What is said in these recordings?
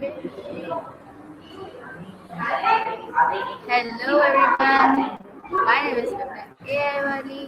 Hello everyone, my name is Vipin Wali,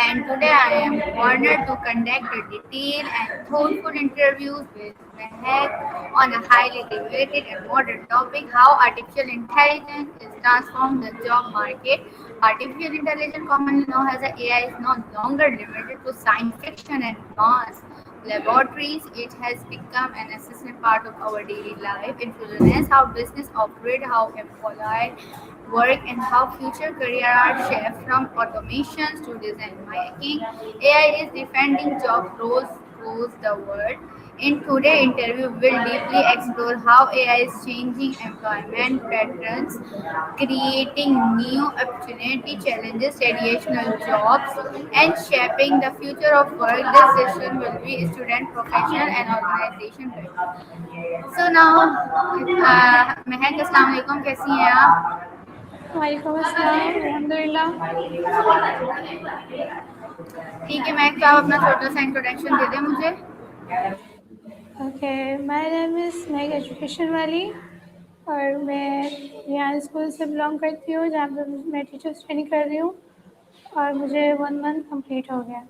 and today I am honored to conduct a detailed and thoughtful interviews with Mehak on a highly debated and modern topic: how artificial intelligence is transformed the job market. Artificial intelligence, commonly known as AI, is no longer limited to science fiction and advanced laboratories. It has become an essential part of our daily life, influence how business operate, how employees work, and how future careers are shaped from automations to design making. AI is defending job roles across the world. In today's interview, we'll deeply explore how AI is changing employment patterns, creating new opportunity challenges traditional jobs, and shaping the future of work. This session will be student, professional, and organization building. So now, महक अस्सलाम वालेकुम, कैसी हैं आप? वालेकुम अस्सलाम अल्हम्दुलिल्लाह। ठीक है महक, तो आप अपना छोटा सा इंट्रोडक्शन दे दें मुझे। Okay, my name is Mahak education वाली और मैं रियान स्कूल से बिलोंग करती हूँ, जहाँ पर मैं टीचर्स ट्रेनिंग कर रही हूँ और मुझे 1 मंथ कंप्लीट हो गया।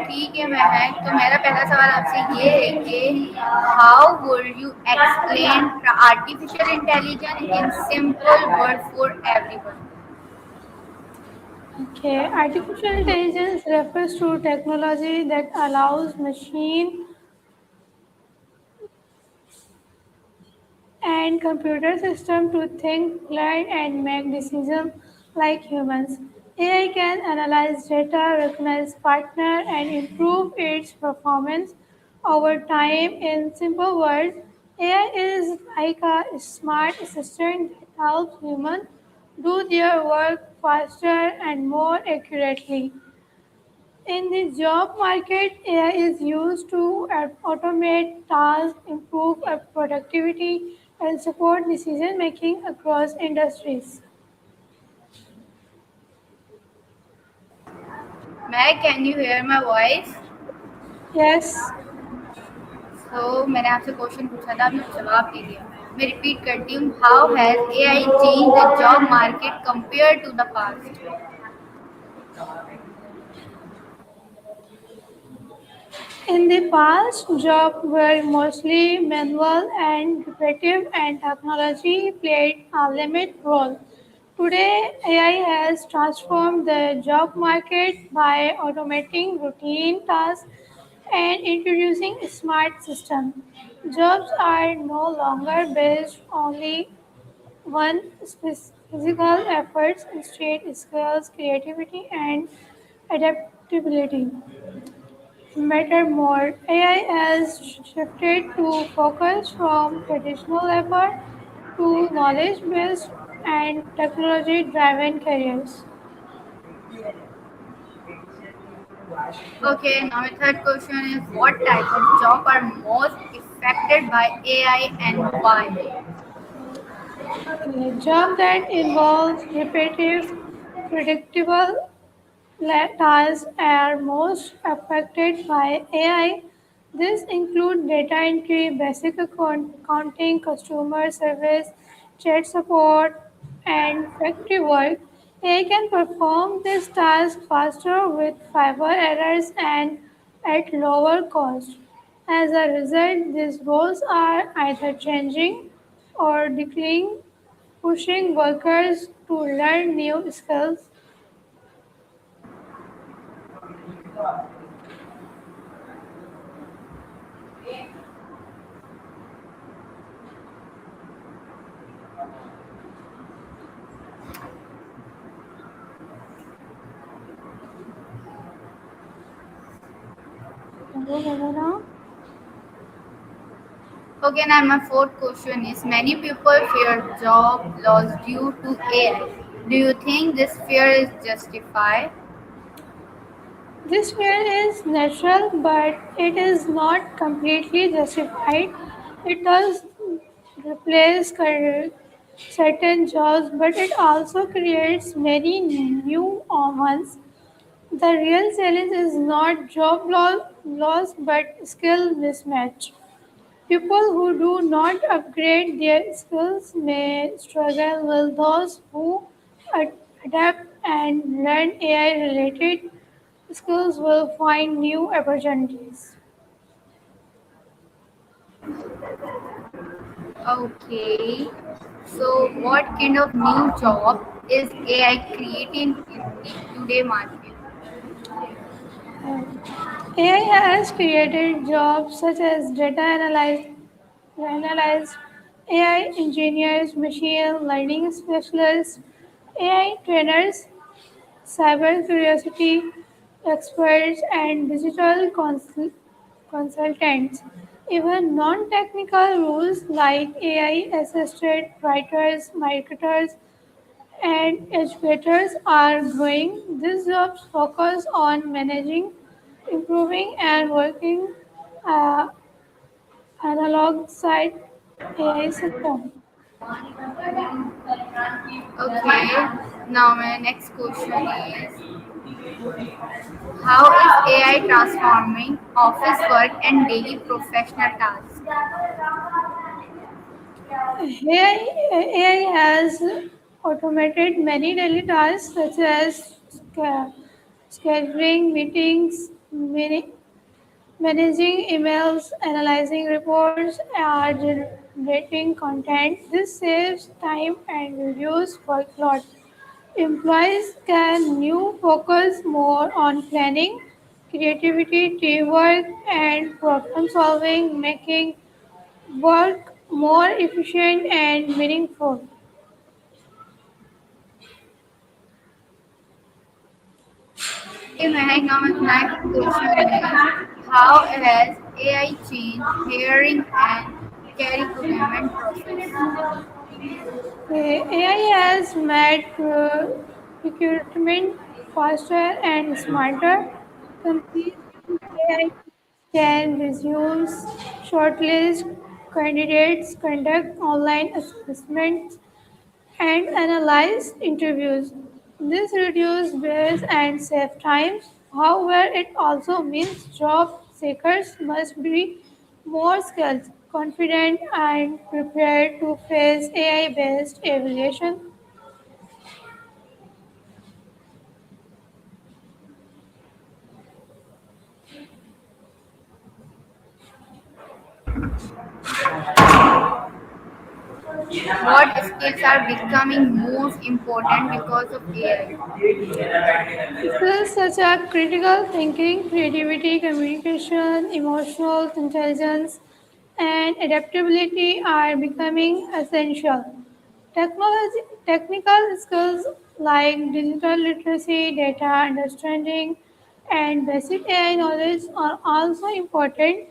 ठीक है महक, तो मेरा पहला सवाल आपसे ये है कि how would you explain artificial intelligence in simple word for everyone? Okay, artificial intelligence refers to technology that allows machine and computer system to think, learn, and make decisions like humans. AI can analyze data, recognize pattern, and improve its performance over time. In simple words, AI is like a smart assistant that helps humans do their work faster and more accurately. In the job market, AI is used to automate tasks, improve productivity, and support decision making across industries. Mahak, can you hear my voice? Yes, तो मैंने आपसे question पूछा था, आपने जवाब दे दिया। मैं repeat करती हूँ, how has AI change the job market compare to the past? in the past, jobs were mostly manual and repetitive, and technology played a limited role. Today, AI has transformed the job market by automating routine tasks and introducing smart systems. Jobs are no longer based only on physical efforts, instead skills, creativity, and adaptability matter more. AI has shifted to focus from traditional labor to knowledge-based and technology-driven careers. Okay, now my third question is, what type of job are most affected by AI and why? A job that involves repetitive, predictable tasks are most affected by AI. This include data entry, basic accounting, customer service, chat support, and factory work. AI can perform this task faster with fewer errors and at lower cost. As a result, these roles are either changing or declining, pushing workers to learn new skills. Hello, Okay, now my fourth question is, many people fear job loss due to AI. Do you think this fear is justified? this fear is natural, but it is not completely justified. It does replace certain jobs, but it also creates many new ones. The real challenge is not loss but skill mismatch. People who do not upgrade their skills may struggle, while those who ad- adapt and learn AI related skills will find new opportunities. Okay. So, what kind of new job is AI creating in the today market? AI has created jobs such as analyst, AI engineers, machine learning specialists, AI trainers, cyber curiosity experts, and digital consultants. Even non technical roles like AI assisted writers, marketers, and educators are growing. These jobs focus on managing, improving, and working uh, alongside AI systems. Okay. Now, my next question is, how is AI transforming office work and daily professional tasks? AI has automated many daily tasks such as scheduling meetings, managing emails, analyzing reports, and generating content. This saves time and reduces workload. Employees can now focus more on planning, creativity, teamwork, and problem solving, making work more efficient and meaningful. Okay, Mehak, now my next question is, how has AI changed hiring and curriculum process? AI has made recruitment faster and smarter. Companies use AI to scan resumes, shortlist candidates, conduct online assessments, and analyze interviews. This reduces bias and save time. However, it also means job seekers must be more skilled, confident, and prepared to face AI-based evaluation. What skills are becoming most important because of AI? Skills such as critical thinking, creativity, communication, emotional intelligence, and adaptability are becoming essential. Technical skills like digital literacy, data understanding, and basic AI knowledge are also important.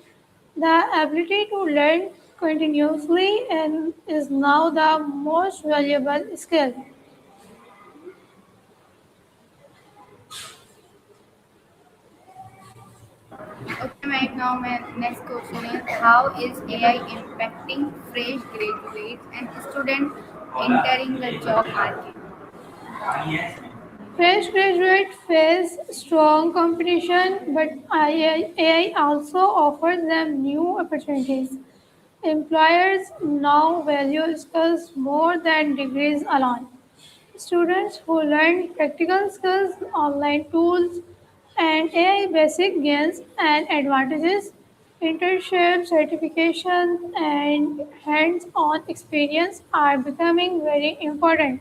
The ability to learn continuously and is now the most valuable skill. Okay, Mike, now my next question is, how is AI impacting fresh graduates and students entering the job market? Fresh graduates face strong competition, but AI also offers them new opportunities. Employers now value skills more than degrees alone. Students who learn practical skills, online tools, and AI basic gains and advantages, internship certifications, and hands on experience are becoming very important.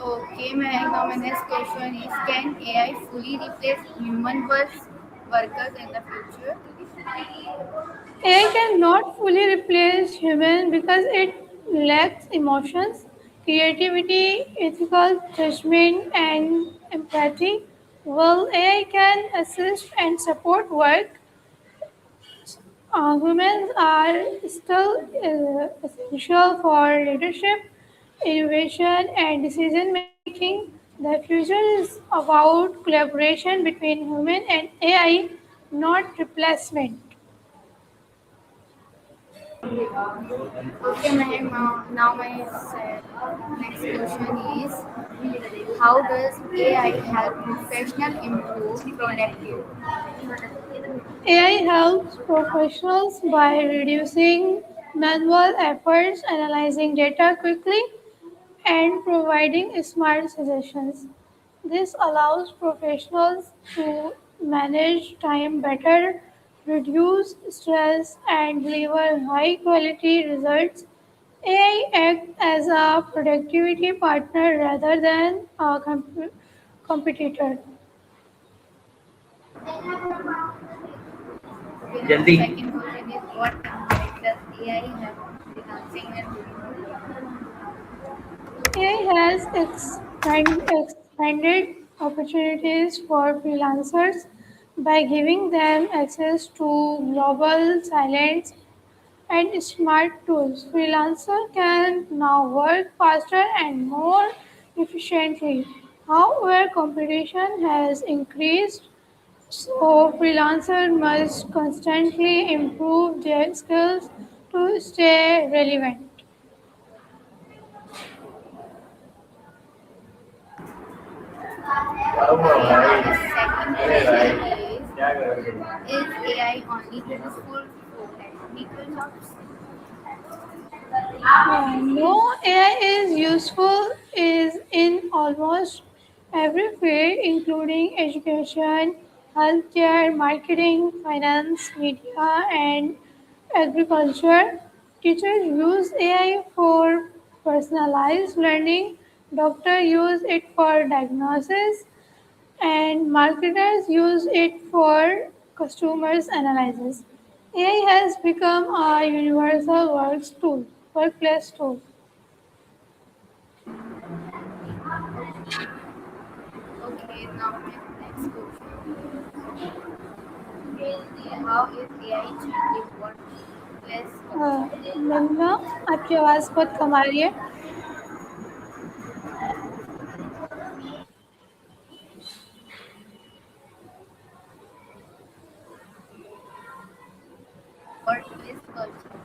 Okay, Mehak, now my next question is, can AI fully replace human workers in the future? AI cannot fully replace human because it lacks emotions, creativity, ethical judgment, and empathy. While AI can assist and support work, humans are still essential for leadership, innovation, and decision making. The future is about collaboration between human and AI, not replacement. Okay, Mahim, now my next question is, how does AI help professional improve productivity? AI helps professionals by reducing manual efforts, analyzing data quickly, and providing smart suggestions. This allows professionals to manage time better, reduce stress, and deliver high quality results. AI acts as a productivity partner rather than a competitor. Okay, now second question is, what impact does AI have on freelancing and remote work? AI has expanded opportunities for freelancers by giving them access to global talents and smart tools. Freelancers can now work faster and more efficiently. However, competition has increased, so freelancers must constantly improve their skills to stay relevant. Okay, now the second question is AI only useful for technical jobs? No, AI is useful is in almost every field, including education, healthcare, marketing, finance, media, and agriculture. Teachers use AI for personalized learning. Doctors use it for diagnosis, and marketers use it for customers analysis. AI has become a universal workplace tool. Okay, now my next question is, how is AI changing workplace culture? नन्ना आपकी आवाज़ बहुत कम आ रही है. Workplace culture.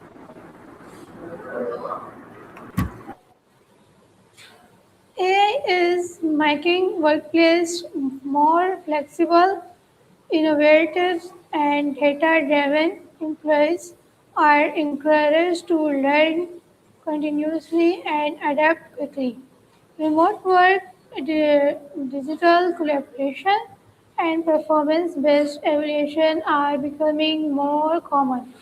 AI is making workplace more flexible, innovative, and data-driven. Employees are encouraged to learn continuously and adapt quickly. Remote work, digital collaboration, and performance-based evaluation are becoming more common.